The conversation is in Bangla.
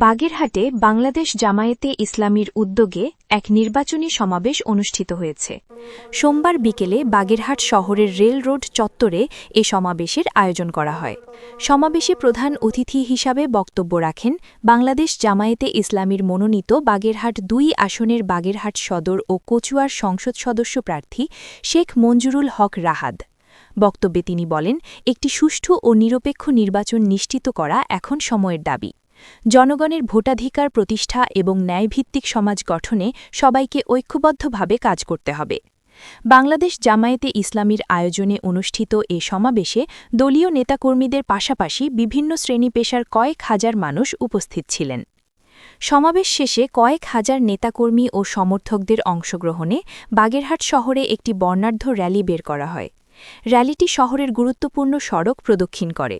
বাগেরহাটে বাংলাদেশ জামায়াতে ইসলামীর উদ্যোগে এক নির্বাচনী সমাবেশ অনুষ্ঠিত হয়েছে। সোমবার বিকেলে বাগেরহাট শহরের রেল রোড চত্বরে এ সমাবেশের আয়োজন করা হয়। সমাবেশে প্রধান অতিথি হিসাবে বক্তব্য রাখেন বাংলাদেশ জামায়াতে ইসলামীর মনোনীত বাগেরহাট ২ আসনের বাগেরহাট সদর ও কচুয়ার সংসদ সদস্য প্রার্থী শেখ মঞ্জুরুল হক রাহাদ। বক্তব্যে তিনি বলেন, একটি সুষ্ঠু ও নিরপেক্ষ নির্বাচন নিশ্চিত করা এখন সময়ের দাবি। জনগণের ভোটাধিকার প্রতিষ্ঠা এবং ন্যায়ভিত্তিক সমাজ গঠনে সবাইকে ঐক্যবদ্ধভাবে কাজ করতে হবে। বাংলাদেশ জামায়াতে ইসলামীর আয়োজনে অনুষ্ঠিত এ সমাবেশে দলীয় নেতাকর্মীদের পাশাপাশি বিভিন্ন শ্রেণী পেশার কয়েক হাজার মানুষ উপস্থিত ছিলেন। সমাবেশ শেষে কয়েক হাজার নেতাকর্মী ও সমর্থকদের অংশগ্রহণে বাগেরহাট শহরে একটি বর্ণাঢ্য র্যালি বের করা হয়। র্যালিটি শহরের গুরুত্বপূর্ণ সড়ক প্রদক্ষিণ করে।